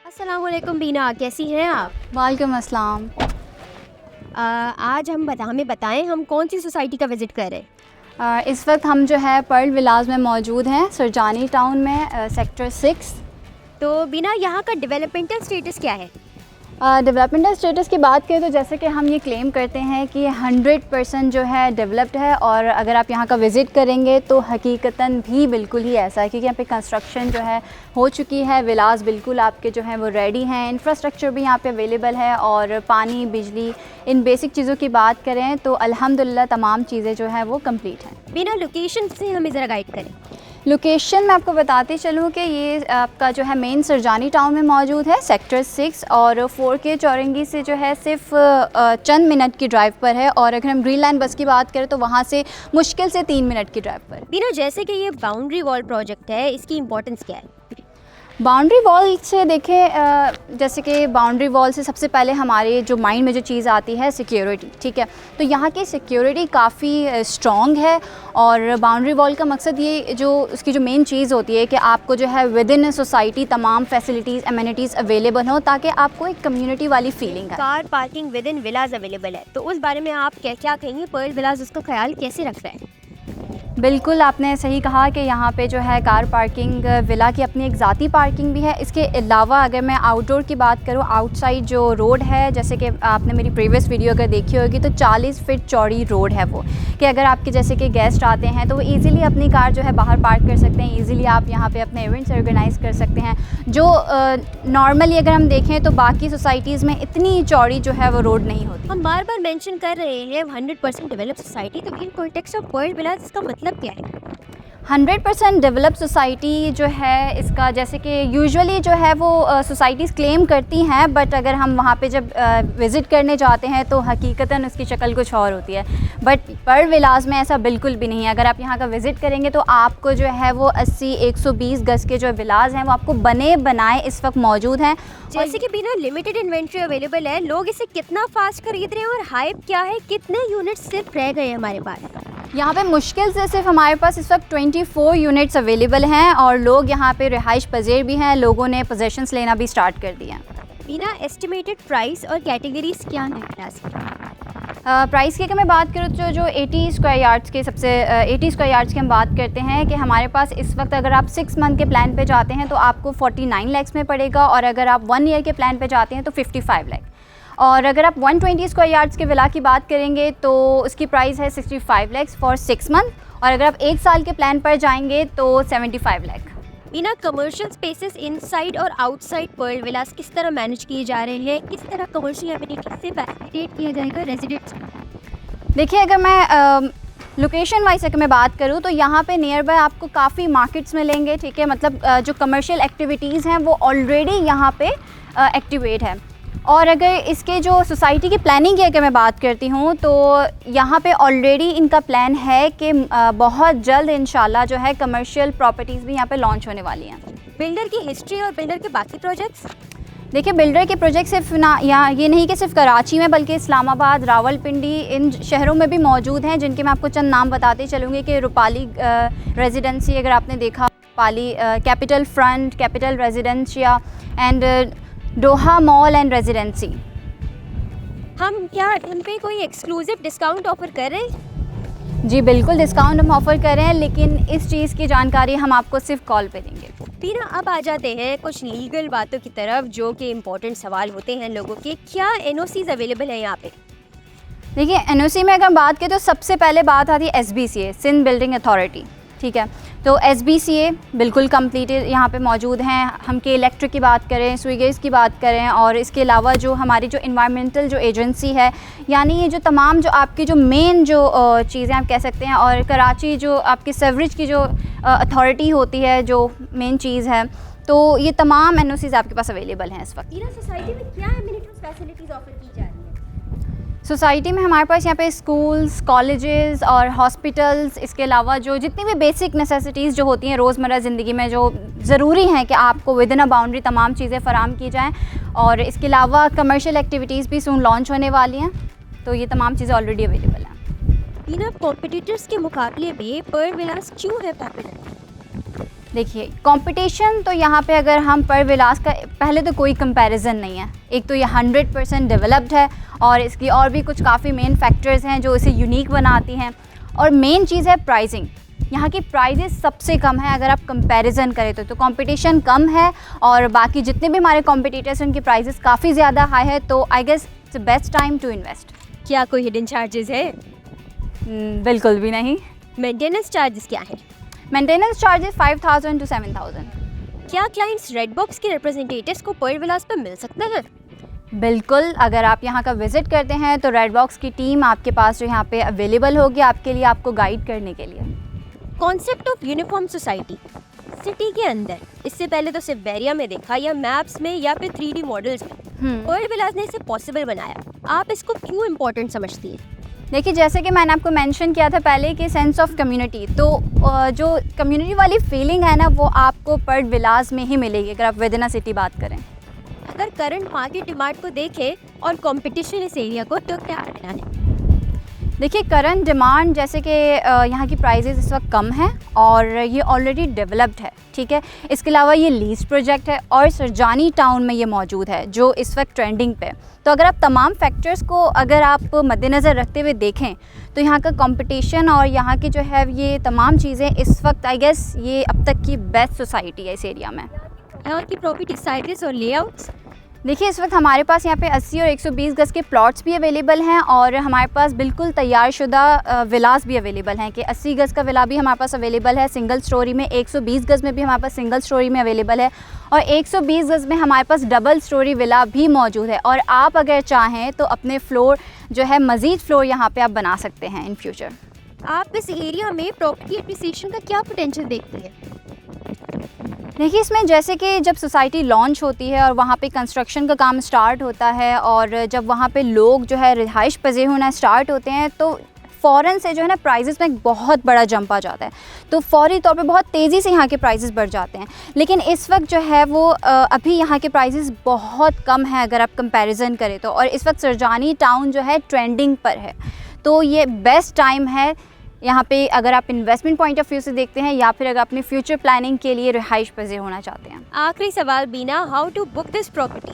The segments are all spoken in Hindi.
अस्सलाम वालेकुम बीना, कैसी हैं आप? वालेकुम अस्सलाम। आज हमें बताएं हम कौन सी सोसाइटी का विज़िट कर रहे हैं? इस वक्त हम जो है पर्ल विलाज में मौजूद हैं, सुरजानी टाउन में, सेक्टर 6। तो बीना, यहाँ का डेवलपमेंटल स्टेटस क्या है? डेवलपमेंटल स्टेटस की बात करें तो जैसे कि हम ये क्लेम करते हैं कि 100% जो है डेवलप्ड है, और अगर आप यहाँ का विज़िट करेंगे तो हकीकतन भी बिल्कुल ही ऐसा है, क्योंकि यहाँ पे कंस्ट्रक्शन जो है हो चुकी है। विलास बिल्कुल आपके जो हैं वो रेडी हैं, इंफ्रास्ट्रक्चर भी यहाँ पे अवेलेबल है, और पानी, बिजली, इन बेसिक चीज़ों की बात करें तो अल्हम्दुलिल्लाह तमाम चीज़ें जो हैं वो कंप्लीट हैं। बीना, लोकेशन से हमें ज़रा गाइड करें। लोकेशन मैं आपको बताते चलूँ कि ये आपका जो है मेन सुरजानी टाउन में मौजूद है, सेक्टर 6, और 4K चौरंगी से जो है सिर्फ चंद मिनट की ड्राइव पर है, और अगर हम ग्रीन लाइन बस की बात करें तो वहाँ से मुश्किल से 3 मिनट की ड्राइव पर। बीना, जैसे कि ये बाउंड्री वॉल प्रोजेक्ट है, इसकी इम्पोर्टेंस क्या है? बाउंड्री वॉल से देखें, जैसे कि बाउंड्री वॉल से सबसे पहले हमारे जो माइंड में जो चीज़ आती है सिक्योरिटी, ठीक है। तो यहाँ की सिक्योरिटी काफ़ी स्ट्रॉन्ग है, और बाउंड्री वॉल का मकसद ये जो उसकी जो मेन चीज़ होती है कि आपको जो है विद इन सोसाइटी तमाम फैसिलिटीज़, एमिनिटीज़ अवेलेबल हो, ताकि आपको एक कम्युनिटी वाली फीलिंग है। Car parking within villas available है, तो उस बारे में आप क्या कहेंगे? पर्ल विलाज उसका ख्याल कैसे रख रहा है? बिल्कुल आपने सही कहा कि यहाँ पे जो है कार पार्किंग, विला की अपनी एक ज़ाती पार्किंग भी है। इसके अलावा अगर मैं आउटडोर की बात करूँ, आउटसाइड जो रोड है, जैसे कि आपने मेरी प्रीवियस वीडियो अगर देखी होगी तो 40 फीट चौड़ी रोड है वो, कि अगर आपके जैसे कि गेस्ट आते हैं तो वो ईज़िली अपनी कार जो है बाहर पार्क कर सकते हैं, ईज़िली आप यहाँ पे अपने इवेंट्स ऑर्गेनाइज़ कर सकते हैं, जो नॉर्मली अगर हम देखें तो बाकी सोसाइटीज़ में इतनी चौड़ी जो है वो रोड नहीं होती। हम बार बार मेंशन कर रहे हैं 100% डेवलप्ड सोसाइटी, तो in context of Pearl Villas इसका मतलब क्या है? 100% डेवलप सोसाइटी जो है इसका, जैसे कि यूजुअली जो है वो सोसाइटीज़ क्लेम करती हैं, बट अगर हम वहाँ पे जब विज़िट करने जाते हैं तो हकीकतन उसकी शक्ल कुछ और होती है। बट पर्ल विलास में ऐसा बिल्कुल भी नहीं है। अगर आप यहाँ का विज़िट करेंगे तो आपको जो है वो 80-120 गज के जो विलास हैं वो आपको बने बनाए इस वक्त मौजूद हैं। जैसे कि बिना लिमिटेड इन्वेंट्री अवेलेबल है, लोग इसे कितना फास्ट खरीद रहे हैं और हाइप क्या है? कितने यूनिट्स सिर्फ रह गए हैं हमारे पास? यहाँ पे मुश्किल से सिर्फ हमारे पास इस वक्त 24 यूनिट्स अवेलेबल हैं, और लोग यहाँ पे रिहाइश पज़ीर भी हैं, लोगों ने पोजेशंस लेना भी स्टार्ट कर दिया है। बिना एस्टिमेटेड प्राइस और कैटेगरीज क्या है क्लास की? प्राइस की अगर मैं बात करूँ तो जो 80 स्क्वायर यार्ड्स के 80 स्क्वायर यार्ड्स की हम बात करते हैं कि हमारे पास इस वक्त अगर आप 6 मंथ के प्लान पे जाते हैं तो आपको 49 लाख में पड़ेगा, और अगर आप 1 ईयर के प्लान पे जाते हैं तो 55 लाख। और अगर आप 120 स्क्वायर यार्ड्स के विला की बात करेंगे तो उसकी प्राइस है 65 लाख फॉर 6 मंथ, और अगर आप 1 साल के प्लान पर जाएंगे तो 75 लाख। बिना कमर्शियल स्पेसेस इनसाइड और आउटसाइड पर्ल विलास किस तरह मैनेज किए जा रहे हैं? किस तरह कमर्शियल एमिनिटी से फैसिलिटेट किया जाएगा रेजिडेंट्स? देखिए, अगर मैं लोकेशन वाइज अगर मैं बात करूँ तो यहाँ पे नियर बाय आपको काफ़ी मार्केट्स मिलेंगे, ठीक है। मतलब जो कमर्शियल एक्टिविटीज़ हैं वो ऑलरेडी यहाँ पे एक्टिवेट है। और अगर इसके जो सोसाइटी की प्लानिंग की अगर मैं बात करती हूँ तो यहाँ पे ऑलरेडी इनका प्लान है कि बहुत जल्द इंशाल्लाह जो है कमर्शियल प्रॉपर्टीज़ भी यहाँ पे लॉन्च होने वाली हैं। बिल्डर की हिस्ट्री और बिल्डर के बाकी प्रोजेक्ट्स? देखिए, बिल्डर के प्रोजेक्ट सिर्फ ना यहाँ ये नहीं कि सिर्फ कराची में, बल्कि इस्लामाबाद, रावलपिंडी, इन शहरों में भी मौजूद हैं, जिनके मैं आपको चंद नाम बताते चलूँगी कि रूपाली रेजिडेंसी अगर आपने देखा, Pali capital front, capital residencia, and Doha mall and residency. हम पे कोई एक्सक्लूसिव डिस्काउंट ऑफर कर रहे हैं? जी बिल्कुल, डिस्काउंट हम ऑफ़र कर रहे हैं, लेकिन इस चीज़ की जानकारी हम आपको सिर्फ कॉल पे देंगे। फिर अब आ जाते हैं कुछ लीगल बातों की तरफ, जो कि इम्पोर्टेंट सवाल होते हैं लोगों के। क्या एनओसीज अवेलेबल है यहाँ पे? देखिए, एनओसी में अगर बात करें तो सबसे पहले बात आती है SBCA, सिंध बिल्डिंग अथॉरिटी, ठीक है। तो SBCA बिल्कुल कंप्लीटेड यहाँ पे मौजूद हैं। हम के इलेक्ट्रिक की बात करें, स्वीगेज की बात करें, और इसके अलावा जो हमारी जो इन्वायरमेंटल जो एजेंसी है, यानी ये जो तमाम जो आपकी जो मेन जो चीज़ें आप कह सकते हैं, और कराची जो आपकी सेवरेज की जो अथॉरिटी होती है, जो मेन चीज़ है, तो ये तमाम एनओसीज आपके पास अवेलेबल हैं इस वक्त। सोसाइटी में क्या एमिनिटीज फैसिलिटीज ऑफर की जा रही है? सोसाइटी में हमारे पास यहाँ पे स्कूल्स, कॉलेजेस और हॉस्पिटल्स, इसके अलावा जो जितनी भी बेसिक नेसेसिटीज़ जो होती हैं रोज़मर्रा ज़िंदगी में, जो ज़रूरी हैं कि आपको विद इन अ बाउंड्री तमाम चीज़ें फ़राहम की जाएँ, और इसके अलावा कमर्शियल एक्टिविटीज़ भी सून लॉन्च होने वाली हैं, तो ये तमाम चीज़ें ऑलरेडी अवेलेबल हैं। इन कॉम्पिटिटर्स के मुकाबले में पर्ल विलास क्यों है पॉपुलर? देखिए कंपटीशन तो यहाँ पे अगर हम पर विलास का पहले तो कोई कंपैरिजन नहीं है। एक तो ये 100% डेवलप्ड है और इसकी और भी कुछ काफ़ी मेन फैक्टर्स हैं जो इसे यूनिक बनाती हैं। और मेन चीज़ है प्राइसिंग। यहाँ की प्राइजेस सबसे कम है अगर आप कंपैरिजन करें तो कंपटीशन कम है और बाकी जितने भी हमारे कॉम्पिटिटर्स हैं उनकी प्राइजेस काफ़ी ज़्यादा हाई है। तो I guess it's best time to invest. क्या कोई हिडन चार्जेस है? बिल्कुल भी नहीं। मेंटेनेंस चार्जेस क्या है? Maintenance charges 5,000 to 7,000। क्या क्लाइंट्स रेड बॉक्स के रिप्रेजेंटेटिव्स को पर्ल विलास पर मिल सकते हैं? बिल्कुल, अगर आप यहाँ का विज़िट करते हैं तो रेड बॉक्स की टीम आपके पास जो यहाँ पे अवेलेबल होगी आपके लिए, आपको गाइड करने के लिए। Concept of uniform society city के अंदर, इससे पहले तो सिर्फ बैरिया में देखा या मैप्स में या फिर 3D मॉडल्स में, पर्ल विलास ने इसे पॉसिबल बनाया। आप इसको क्यों इम्पोर्टेंट समझती हैं? देखिए जैसे कि मैंने आपको मेंशन किया था पहले कि सेंस ऑफ कम्युनिटी, तो जो कम्युनिटी वाली फीलिंग है ना वो आपको पर्ल विलास में ही मिलेगी अगर आप विद इन अ सिटी बात करें। अगर करंट मार्केट डिमांड को देखें और कंपटीशन इस एरिया को, तो क्या प्लान है? देखिए करंट डिमांड जैसे कि यहाँ की प्राइजेस इस वक्त कम हैं और ये ऑलरेडी डेवलप्ड है, ठीक है। इसके अलावा ये लीज प्रोजेक्ट है और सरजानी टाउन में ये मौजूद है जो इस वक्त ट्रेंडिंग पे। तो अगर आप तमाम फैक्टर्स को अगर आप मद्देनज़र रखते हुए देखें तो यहाँ का कंपटीशन और यहाँ की जो है ये तमाम चीज़ें इस वक्त आई गेस ये अब तक की बेस्ट सोसाइटी है इस एरिया में। यहाँ की प्रॉपर्टी साइजेस और लेआउट्स? देखिए इस वक्त हमारे पास यहाँ पे 80 और 120 गज़ के प्लॉट्स भी अवेलेबल हैं और हमारे पास बिल्कुल तैयार शुदा विलास भी अवेलेबल हैं कि 80 गज़ का विला भी हमारे पास अवेलेबल है सिंगल स्टोरी में, 120 गज़ में भी हमारे पास सिंगल स्टोरी में अवेलेबल है और 120 गज़ में हमारे पास डबल स्टोरी विला भी मौजूद है। और आप अगर चाहें तो अपने फ्लोर जो है मज़ीद फ्लोर यहाँ पर आप बना सकते हैं इन फ्यूचर। आप इस एरिया में प्रॉपर्टी एप्रिसिएशन का क्या पोटेंशियल देखते हैं? देखिए इसमें जैसे कि जब सोसाइटी लॉन्च होती है और वहाँ पे कंस्ट्रक्शन का काम स्टार्ट होता है और जब वहाँ पे लोग जो है रिहाइश पज़ीर होना स्टार्ट होते हैं तो फ़ौरन से जो है ना प्राइजेस में एक बहुत बड़ा जंप आ जाता है। तो फौरी तौर पे बहुत तेज़ी से यहाँ के प्राइजेस बढ़ जाते हैं। लेकिन इस वक्त जो है वो अभी यहाँ के प्राइजेस बहुत कम हैं अगर आप कंपैरिजन करें तो। और इस वक्त सरजानी टाउन जो है ट्रेंडिंग पर है, तो ये बेस्ट टाइम है यहाँ पे अगर आप इन्वेस्टमेंट पॉइंट ऑफ व्यू से देखते हैं या फिर अगर अपनी फ्यूचर प्लानिंग के लिए रिहाइश पज़ीर होना चाहते हैं। आखिरी सवाल Bina, how to book this property?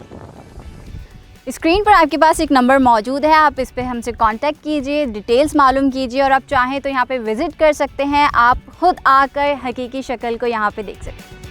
Screen पर आपके पास एक नंबर मौजूद है, आप इस पे हमसे कांटेक्ट कीजिए, डिटेल्स मालूम कीजिए और आप चाहें तो यहाँ पे विज़िट कर सकते हैं। आप खुद आकर हकीकी शक्ल को यहाँ पे देख सकते हैं।